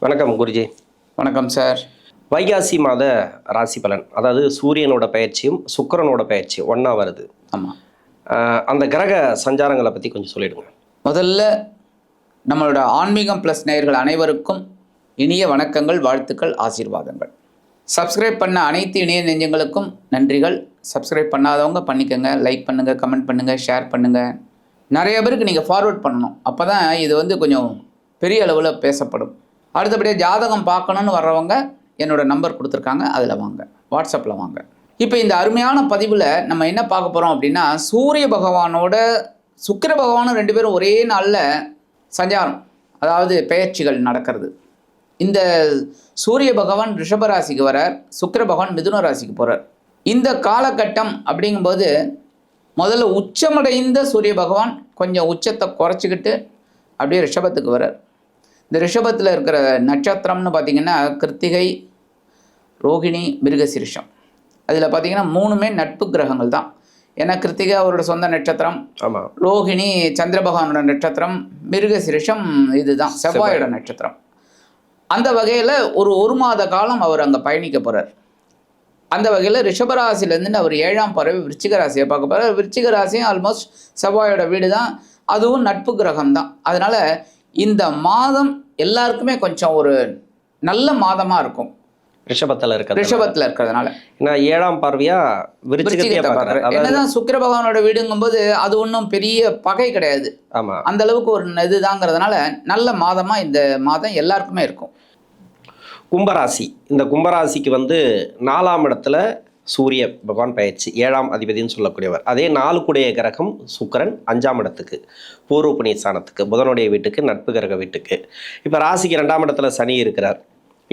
வணக்கம் குருஜி. வணக்கம் சார். வைகாசி மாத ராசி பலன், அதாவது சூரியனோட பயிற்சியும் சுக்கிரனோட பயிற்சியும் ஒன்றா வருது. ஆமாம். அந்த கிரக சஞ்சாரங்களை பற்றி கொஞ்சம் சொல்லிடுங்க. முதல்ல நம்மளோட ஆன்மீகம் ப்ளஸ் நேயர்கள் அனைவருக்கும் இனிய வணக்கங்கள், வாழ்த்துக்கள், ஆசீர்வாதங்கள். சப்ஸ்கிரைப் பண்ண அனைத்து இணைய நெஞ்சங்களுக்கும் நன்றிகள். சப்ஸ்கிரைப் பண்ணாதவங்க பண்ணிக்கோங்க, லைக் பண்ணுங்கள், கமெண்ட் பண்ணுங்கள், ஷேர் பண்ணுங்கள். நிறைய பேருக்கு நீங்கள் ஃபார்வர்ட் பண்ணணும். அப்போ தான் இது கொஞ்சம் பெரிய அளவில் பேசப்படும். அடுத்தபடியாக ஜாதகம் பார்க்கணுன்னு வர்றவங்க என்னோடய நம்பர் கொடுத்துருக்காங்க, அதில் வாங்க, வாட்ஸ்அப்பில் வாங்க. இப்போ இந்த அருமையான பதிவில் நம்ம என்ன பார்க்க போகிறோம் அப்படின்னா, சூரிய பகவானோட சுக்கிர பகவானும் ரெண்டு பேரும் ஒரே நாளில் சஞ்சாரம், அதாவது பெயர்ச்சிகள் நடக்கிறது. இந்த சூரிய பகவான் ரிஷபராசிக்கு வரார், சுக்கிர பகவான் மிதுன ராசிக்கு போகிறார். இந்த காலகட்டம் அப்படிங்கும்போது முதல்ல உச்சமடைந்த சூரிய பகவான் கொஞ்சம் உச்சத்தை குறைச்சிக்கிட்டு அப்படியே ரிஷபத்துக்கு வரார். இந்த ரிஷபத்தில் இருக்கிற நட்சத்திரம்னு பார்த்திங்கன்னா கிருத்திகை, ரோகிணி, மிருகசீரிஷம். அதில் பார்த்திங்கன்னா மூணுமே நட்பு கிரகங்கள் தான். ஏன்னா கிருத்திகை அவரோட சொந்த நட்சத்திரம், ரோகிணி சந்திர பகவானோட நட்சத்திரம், மிருகசீரிஷம் இதுதான் செவ்வாயோட நட்சத்திரம். அந்த வகையில் ஒரு மாத காலம் அவர் அங்கே பயணிக்க போகிறார். அந்த வகையில் ரிஷபராசிலேருந்து அவர் 7ஆம் பறவை விருச்சிக ராசியை பார்க்க போகிறார். விருச்சிக ராசியும் ஆல்மோஸ்ட் செவ்வாயோட வீடு தான், அதுவும் நட்பு கிரகம் தான். அதனால் இந்த மாதம் எல்லாருக்குமே கொஞ்சம் ஒரு நல்ல மாதமாக இருக்கும் ரிஷபத்தில் இருக்கிறதுனால. நான் 7ஆம் பார்வையா விருச்சிகத்தை பார்க்குறேன். என்னதான் சுக்கிர பகவானோட வீடுங்கும்போது அது ஒன்றும் பெரிய பகை கிடையாது. ஆமாம், அந்த அளவுக்கு ஒரு இதுதாங்கிறதுனால நல்ல மாதமாக இந்த மாதம் எல்லாருக்குமே இருக்கும். கும்பராசி, இந்த கும்பராசிக்கு 4ஆம் இடத்துல சூரிய பகவான் பயிற்சி, 7ஆம் அதிபதினு சொல்லக்கூடியவர். அதே 4 கூடிய கிரகம் சுக்கிரன் 5ஆம் இடத்துக்கு, பூர்வ புண்ணிய ஸ்தானத்துக்கு, புதனுடைய வீட்டுக்கு, நட்பு கிரக வீட்டுக்கு. இப்போ ராசிக்கு 2ஆம் இடத்துல சனி இருக்கிறார்.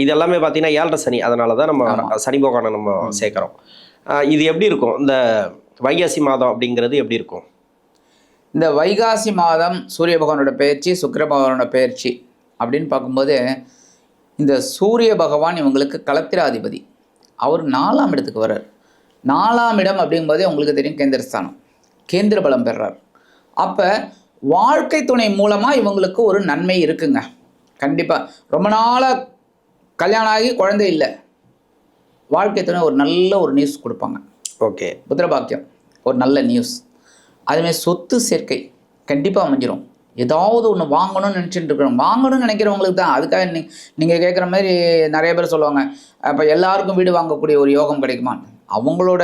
இது எல்லாமே பார்த்தீங்கன்னா 7 சனி. அதனால தான் நம்ம சனி பகவானை நம்ம சேர்க்குறோம். இது எப்படி இருக்கும் இந்த வைகாசி மாதம் அப்படிங்கிறது எப்படி இருக்கும்? இந்த வைகாசி மாதம் சூரிய பகவானோட பயிற்சி, சுக்கிர பகவானோட பயிற்சி அப்படின்னு பார்க்கும்போது, இந்த சூரிய பகவான் இவங்களுக்கு களத்திராதிபதி. அவர் 4ஆம் இடத்துக்கு வர்றார். 4ஆம் இடம் அப்படிங்கும்போதே உங்களுக்கு தெரியும் கேந்திரஸ்தானம், கேந்திர பலம் பெறார். அப்போ வாழ்க்கை துணை மூலமாக இவங்களுக்கு ஒரு நன்மை இருக்குங்க. கண்டிப்பாக ரொம்ப நாளாக கல்யாணம் ஆகி குழந்தை இல்லை, வாழ்க்கை துணை ஒரு நல்ல ஒரு நியூஸ் கொடுப்பாங்க. ஓகே, புத்திரபாக்கியம் ஒரு நல்ல நியூஸ். அதுமாதிரி சொத்து சேர்க்கை கண்டிப்பாக அமைஞ்சிடும். ஏதாவது ஒன்று வாங்கணும்னு நினச்சிட்டு இருக்கிறோம், வாங்கணும்னு நினைக்கிறவங்களுக்கு தான். அதுக்காக நீங்கள் கேட்குற மாதிரி நிறைய பேர் சொல்லுவாங்க, இப்போ எல்லாருக்கும் வீடு வாங்கக்கூடிய ஒரு யோகம் கிடைக்குமா? அவங்களோட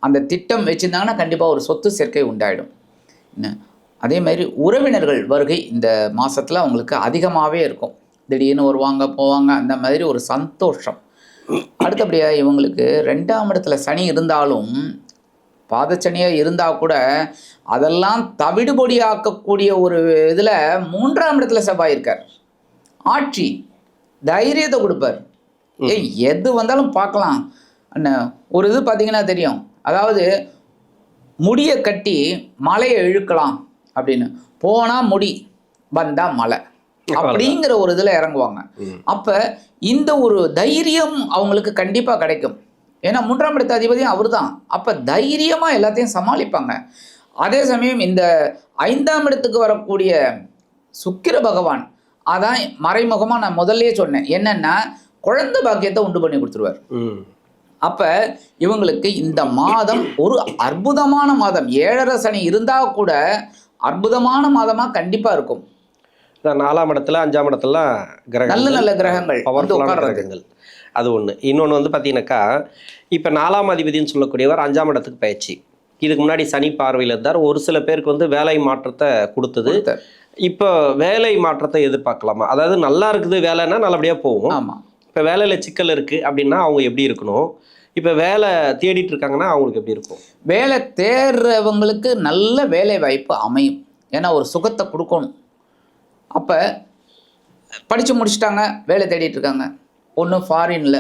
அந்த திட்டம் வச்சுருந்தாங்கன்னா கண்டிப்பாக ஒரு சொத்து சேர்க்கை உண்டாயிடும். அதே மாதிரி உறவினர்கள் வருகை இந்த மாதத்தில் அவங்களுக்கு அதிகமாகவே இருக்கும். திடீர்னு வருவாங்க போவாங்க, அந்த மாதிரி ஒரு சந்தோஷம். அடுத்தபடியாக இவங்களுக்கு 2ஆம் இடத்துல சனி இருந்தாலும், பாதச்சனியாக இருந்தால் கூட அதெல்லாம் தவிடுபொடியாக்கக்கூடிய ஒரு இதில் 3ஆம் இடத்துல செவ்வாய் இருக்கார். ஆட்சி தைரியத்தை கொடுப்பார். எது வந்தாலும் பார்க்கலாம். ஒரு இது பார்த்தீங்கன்னா தெரியும், அதாவது முடியை கட்டி மலையை இழுக்கலாம் அப்படின்னு, போனால் முடி வந்தால் மலை அப்படிங்கிற ஒரு இதில் இறங்குவாங்க. அப்போ இந்த ஒரு தைரியம் அவங்களுக்கு கண்டிப்பாக கிடைக்கும். ஏன்னா 3ஆம் இடத்து அதிபதியும் அவர் தான். அப்போ தைரியமாக எல்லாத்தையும் சமாளிப்பாங்க. அதே சமயம் இந்த 5ஆம் இடத்துக்கு வரக்கூடிய சுக்கிர பகவான், அதான் மறைமுகமாக நான் முதல்லையே சொன்னேன், என்னென்னா குழந்தை பாக்கியத்தை உண்டு பண்ணி கொடுத்துருவார். அப்போ இவங்களுக்கு இந்த மாதம் ஒரு அற்புதமான மாதம். 7.5 சனி இருந்தால் கூட அற்புதமான மாதமாக கண்டிப்பாக இருக்கும். 4ஆம் இடத்துல 5ஆம் இடத்துல நல்ல நல்ல கிரகங்கள் கிரகங்கள், அது ஒன்று. இன்னொன்று பார்த்தீங்கன்னாக்கா, இப்போ 4ஆம் அதிபதினு சொல்லக்கூடியவர் 5ஆம் இடத்துக்கு பயிற்சி. இதுக்கு முன்னாடி சனி பார்வையில் இருந்தார். ஒரு சில பேருக்கு வேலை மாற்றத்தை கொடுத்தது. இப்போ வேலை மாற்றத்தை எதிர்பார்க்கலாமா? அதாவது நல்லா இருக்குது வேலைன்னா நல்லபடியாக போகும். ஆமாம். இப்போ வேலையில் சிக்கல் இருக்குது அப்படின்னா அவங்க எப்படி இருக்கணும்? இப்போ வேலை தேடிட்டு இருக்காங்கன்னா அவங்களுக்கு எப்படி இருக்கும்? வேலை தேடுறவங்களுக்கு நல்ல வேலை வாய்ப்பு அமையும். ஏன்னா ஒரு சுகத்தை கொடுக்கணும். அப்போ படித்து முடிச்சுட்டாங்க, வேலை தேடிட்டு இருக்காங்க, ஒன்று ஃபாரினில்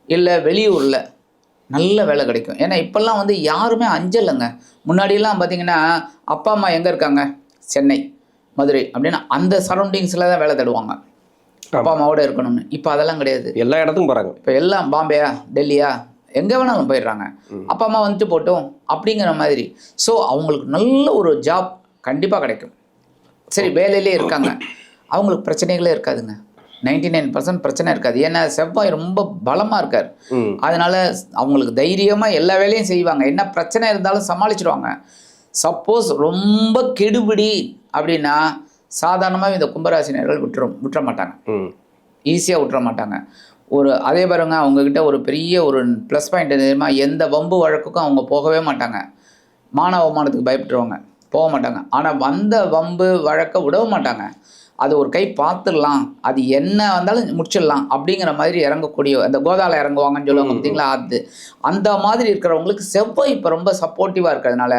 இல்லை வெளியூரில் நல்ல வேலை கிடைக்கும். ஏன்னா இப்போல்லாம் யாருமே அஞ்சலைங்க. முன்னாடியெல்லாம் பார்த்திங்கன்னா அப்பா அம்மா எங்கே இருக்காங்க, சென்னை, மதுரை அப்படின்னா அந்த சரௌண்டிங்ஸில் தான் வேலை தேடுவாங்க, அப்பா அம்மாவோட இருக்கணும்னு. இப்போ அதெல்லாம் கிடையாது, எல்லா இடத்துக்கும் போகிறாங்க. இப்போ எல்லாம் பாம்பேயா, டெல்லியா, எங்கே வேணாலும் போயிடுறாங்க. அப்பா அம்மா வந்துட்டு போட்டோம் அப்படிங்கிற மாதிரி. ஸோ அவங்களுக்கு நல்ல ஒரு ஜாப் கண்டிப்பாக கிடைக்கும். சரி, வேலையிலே இருக்காங்க, அவங்களுக்கு பிரச்சனைகளே இருக்காதுங்க. 99% பிரச்சனை இருக்காது. ஏன்னா செவ்வாய் ரொம்ப பலமாக இருக்கார். ம் அதனால அவங்களுக்கு தைரியமாக எல்லா வேலையும் செய்வாங்க. என்ன பிரச்சனை இருந்தாலும் சமாளிச்சிடுவாங்க. சப்போஸ் ரொம்ப கெடுபிடி அப்படின்னா சாதாரணமாக இந்த கும்பராசினியர்கள் விட்டுற மாட்டாங்க. ம் ஈஸியாக விட்டுற மாட்டாங்க. அதே பாருங்க, அவங்கக்கிட்ட ஒரு பெரிய ஒரு ப்ளஸ் பாயிண்ட் தெரியுமா? எந்த வம்பு வழக்குக்கும் அவங்க போகவே மாட்டாங்க. மான அவமானத்துக்கு பயப்பட்டுருவாங்க, போக மாட்டாங்க. ஆனால் வந்த வம்பு வழக்கை விடவும் மாட்டாங்க. அது ஒரு கை பார்த்துடலாம், அது என்ன வந்தாலும் முடிச்சிடலாம் அப்படிங்கிற மாதிரி இறங்கக்கூடிய, அந்த கோதாவில் இறங்குவாங்கன்னு சொல்லுவாங்க பார்த்தீங்களா, அது அந்த மாதிரி இருக்கிறவங்களுக்கு செவ்வாய் இப்போ ரொம்ப சப்போர்ட்டிவாக இருக்கிறதுனால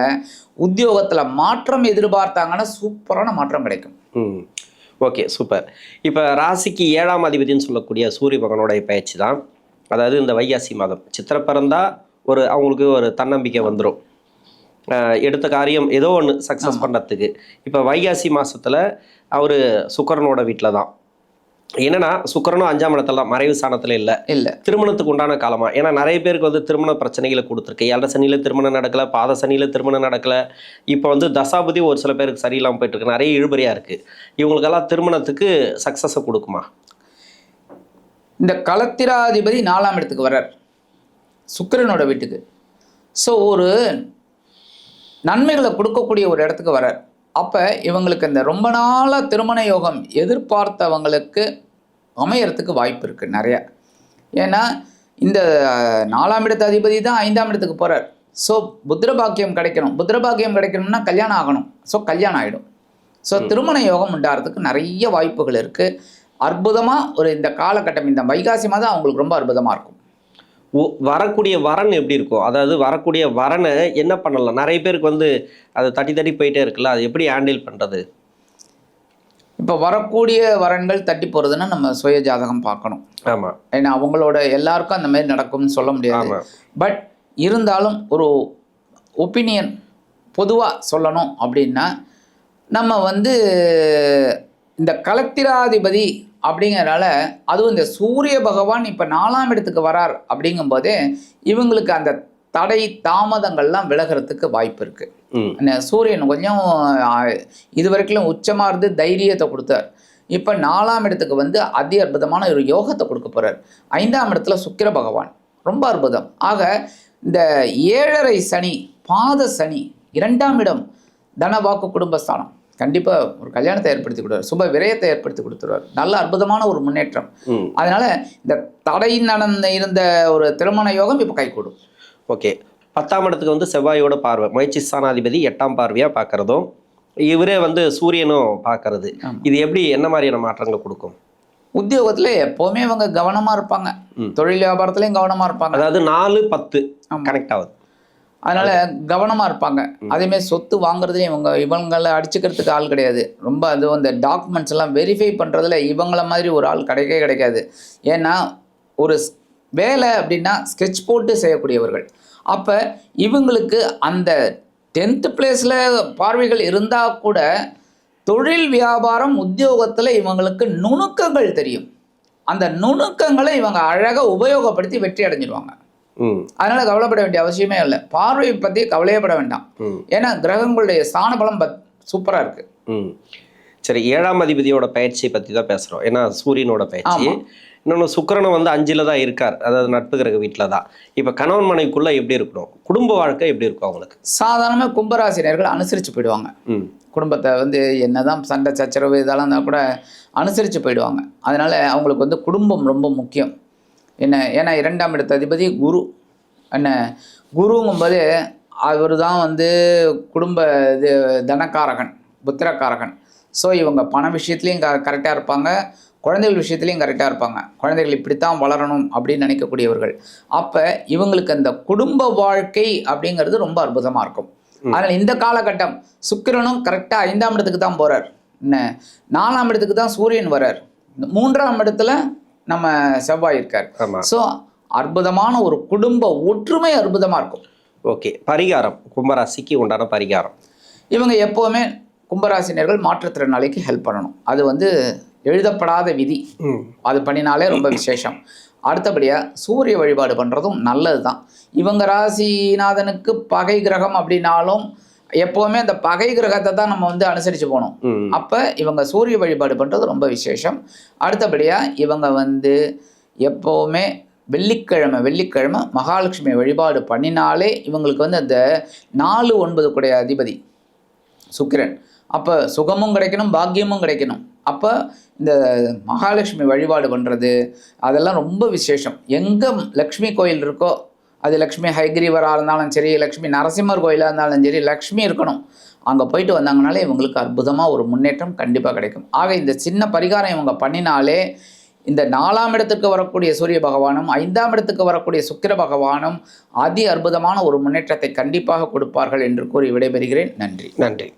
உத்தியோகத்தில் மாற்றம் எதிர்பார்த்தாங்கன்னா சூப்பரான மாற்றம் கிடைக்கும். ம் ஓகே சூப்பர். இப்போ ராசிக்கு 7ஆம் அதிபதினு சொல்லக்கூடிய சூரிய பகவானுடைய பயிற்சி தான். அதாவது இந்த வைகாசி மாதம் சித்திரை பிறந்தா அவங்களுக்கு ஒரு தன்னம்பிக்கை வந்துடும், எடுத்த காரியம் ஏதோ ஒன்று சக்ஸஸ் பண்ணுறதுக்கு. இப்போ வைகாசி மாதத்தில் அவர் சுக்கிரனோட வீட்டில் தான். என்னன்னா சுக்கிரனும் 5ஆம் இடத்துல தான், மறைவு ஸ்தானத்தில் இல்லை. திருமணத்துக்கு உண்டான காலமா? ஏன்னா நிறைய பேருக்கு திருமண பிரச்சனைகளை கொடுத்துருக்கு. 7 சனியில் திருமணம் நடக்கலை, பாத சனியில் திருமணம் நடக்கலை. இப்போ தசாபதி ஒரு சில பேருக்கு சரியில்லாமல் போயிட்டு இருக்கு, நிறைய இழுபறியாக இருக்குது. இவங்களுக்கெல்லாம் திருமணத்துக்கு சக்ஸஸை கொடுக்குமா? இந்த களத்திராதிபதி 4ஆம் இடத்துக்கு வர்றார், சுக்கிரனோட வீட்டுக்கு. ஸோ ஒரு நன்மைகளை கொடுக்கக்கூடிய ஒரு இடத்துக்கு வர்றார். அப்போ இவங்களுக்கு இந்த ரொம்ப நாளாக திருமண யோகம் எதிர்பார்த்தவங்களுக்கு அமையறதுக்கு வாய்ப்பு இருக்குது நிறையா. ஏன்னா இந்த 4ஆம் இடத்து அதிபதி தான் 5ஆம் இடத்துக்கு போகிறார். ஸோ புத்திரபாக்கியம் கிடைக்கணும். புத்திரபாக்கியம் கிடைக்கணும்னா கல்யாணம் ஆகணும். ஸோ கல்யாணம் ஆகிடும். ஸோ திருமண யோகம் உண்டாகிறதுக்கு நிறைய வாய்ப்புகள் இருக்குது. அற்புதமாக இந்த காலகட்டம், இந்த வைகாசி மாதம் அவங்களுக்கு ரொம்ப அற்புதமாக இருக்கும். வரக்கூடிய வரன் எப்படி இருக்கும்? அதாவது வரக்கூடிய வரனை என்ன பண்ணலாம்? நிறைய பேருக்கு அது தட்டி போயிட்டே இருக்குல்ல, அது எப்படி ஹேண்டில் பண்ணுறது? இப்போ வரக்கூடிய வரன்கள் தட்டி போகிறதுன்னா நம்ம சுய ஜாதகம் பார்க்கணும். ஆமாம். ஏன்னா அவங்களோட எல்லாருக்கும் அந்த மாதிரி நடக்கும்னு சொல்ல முடியாது. பட் இருந்தாலும் ஒரு ஒப்பீனியன் பொதுவாக சொல்லணும் அப்படின்னா, நம்ம இந்த களத்திராதிபதி அப்படிங்கிறனால, அதுவும் இந்த சூரிய பகவான் இப்போ 4ஆம் இடத்துக்கு வரார் அப்படிங்கும்போதே இவங்களுக்கு அந்த தடை தாமதங்கள்லாம் விலகிறதுக்கு வாய்ப்பு இருக்குது. சூரியன் கொஞ்சம் இது வரைக்கும் உச்சமாக இருந்து தைரியத்தை கொடுத்தார். இப்போ 4ஆம் இடத்துக்கு அதி அற்புதமான ஒரு யோகத்தை கொடுக்க போகிறார். 5ஆம் இடத்துல சுக்கிர பகவான் ரொம்ப அற்புதம். ஆக இந்த 7.5 சனி, பாத சனி, 2ஆம் இடம் தனவாக்கு குடும்பஸ்தானம், கண்டிப்பாக ஒரு கல்யாணத்தை ஏற்படுத்தி கொடுவார், சுப விரயத்தை ஏற்படுத்தி கொடுத்துருவார். நல்ல அற்புதமான ஒரு முன்னேற்றம். அதனால இந்த தடை இருந்த ஒரு திருமண யோகம் இப்போ கைகூடும். ஓகே. 10ஆம் இடத்துக்கு செவ்வாயோட பார்வை, முயற்சி ஸ்தானாதிபதி 8ஆம் பார்வையாக பார்க்குறதும் இவரே சூரியனும் பார்க்கறது, இது எப்படி என்ன மாதிரியான மாற்றங்களை கொடுக்கும்? உத்தியோகத்தில் எப்போவுமே இவங்க கவனமாக இருப்பாங்க, தொழில் வியாபாரத்துலேயும் கவனமாக இருப்பாங்க. அதாவது 4-10 கனெக்ட் ஆகுது, அதனால் கவனமாக இருப்பாங்க. அதேமாதிரி சொத்து வாங்குறதுலேயும் இவங்களை அடிச்சுக்கிறதுக்கு ஆள் கிடையாது. ரொம்ப அந்த டாக்குமெண்ட்ஸ் எல்லாம் வெரிஃபை பண்ணுறதுல இவங்கள மாதிரி ஒரு ஆள் கிடைக்காது. ஏன்னா ஒரு வேலை அப்படின்னா ஸ்கெட்ச் போட்டு செய்யக்கூடியவர்கள். அப்போ இவங்களுக்கு அந்த 10th பிளேஸில் பார்வைகள் இருந்தால் கூட தொழில் வியாபாரம் உத்தியோகத்தில் இவங்களுக்கு நுணுக்கங்கள் தெரியும். அந்த நுணுக்கங்களை இவங்க அழகாக உபயோகப்படுத்தி வெற்றி அடைஞ்சிடுவாங்க. அதனால கவலைப்பட வேண்டிய அவசியமே இல்லை. பார்வை பற்றி கவலையப்பட வேண்டாம். ஏன்னா கிரகங்களுடைய ஸ்தான பலம் சூப்பராக இருக்கு. சரி, 7ஆம் அதிபதியோட பயிற்சியை பற்றி தான் பேசுகிறோம். ஏன்னா சூரியனோட பயிற்சி. இன்னொன்று சுக்கிரனும் 5ல் தான் இருக்கார், அதாவது நட்பு கிரக வீட்டில் தான். இப்போ கணவன் மனைவிக்குள்ளே எப்படி இருக்கணும், குடும்ப வாழ்க்கை எப்படி இருக்கும் அவங்களுக்கு? சாதாரணமாக கும்பராசினியர்கள் அனுசரித்து போயிடுவாங்க. குடும்பத்தை என்னதான் சண்டை சச்சரவு இதெல்லாம் இருந்தால் கூட அனுசரித்து போயிடுவாங்க. அதனால் அவங்களுக்கு குடும்பம் ரொம்ப முக்கியம். ஏன்னா 2ஆம் இடத்து அதிபதி குரு. குருங்கும்போது அவர் தான் குடும்ப தனக்காரகன், புத்திரக்காரகன். ஸோ இவங்க பண விஷயத்துலையும் கரெக்டாக இருப்பாங்க, குழந்தைகள் விஷயத்துலையும் கரெக்டாக இருப்பாங்க. குழந்தைகள் இப்படித்தான் வளரணும் அப்படின்னு நினைக்கக்கூடியவர்கள். அப்போ இவங்களுக்கு அந்த குடும்ப வாழ்க்கை அப்படிங்கிறது ரொம்ப அற்புதமாக இருக்கும். அதனால் இந்த காலகட்டம் சுக்கிரனும் கரெக்டாக 5ஆம் இடத்துக்கு தான் போகிறார். 4ஆம் இடத்துக்கு தான் சூரியன் வர்றார். 3ஆம் இடத்துல நம்ம செவ்வாய் இருக்கார். ஸோ அற்புதமான ஒரு குடும்ப ஒற்றுமை அற்புதமாக இருக்கும். ஓகே. பரிகாரம், கும்பராசிக்கு உண்டான பரிகாரம். இவங்க எப்போவுமே கும்பராசினியர்கள் மாற்றுத்திறனாளிக்கு ஹெல்ப் பண்ணணும். அது எழுதப்படாத விதி, அது பண்ணினாலே ரொம்ப விசேஷம். அடுத்தபடியாக சூரிய வழிபாடு பண்ணுறதும் நல்லது தான். இவங்க ராசிநாதனுக்கு பகை கிரகம் அப்படின்னாலும் எப்போவுமே அந்த பகை கிரகத்தை தான் நம்ம வந்து அனுசரித்து போகணும். அப்போ இவங்க சூரிய வழிபாடு பண்ணுறது ரொம்ப விசேஷம். அடுத்தபடியாக இவங்க வந்து எப்போவுமே வெள்ளிக்கிழமை மகாலட்சுமி வழிபாடு பண்ணினாலே இவங்களுக்கு வந்து அந்த 4-9 கூடிய அதிபதி சுக்கிரன். அப்போ சுகமும் கிடைக்கணும், பாக்கியமும் கிடைக்கணும். அப்போ இந்த மகாலட்சுமி வழிபாடு பண்ணுறது அதெல்லாம் ரொம்ப விசேஷம். எங்கே லக்ஷ்மி கோயில் இருக்கோ, அது லக்ஷ்மி ஹைகிரீவராக இருந்தாலும் சரி, லக்ஷ்மி நரசிம்மர் கோயிலாக இருந்தாலும் சரி, லக்ஷ்மி இருக்கணும். அங்கே போயிட்டு வந்தாங்கனாலே இவங்களுக்கு அற்புதமாக ஒரு முன்னேற்றம் கண்டிப்பாக கிடைக்கும். ஆக இந்த சின்ன பரிகாரம் இவங்க பண்ணினாலே இந்த 4ஆம் இடத்துக்கு வரக்கூடிய சூரிய பகவானும் 5ஆம் இடத்துக்கு வரக்கூடிய சுக்கிர பகவானும் அதி அற்புதமான ஒரு முன்னேற்றத்தை கண்டிப்பாக கொடுப்பார்கள் என்று கூறி விடைபெறுகிறேன். நன்றி. நன்றி.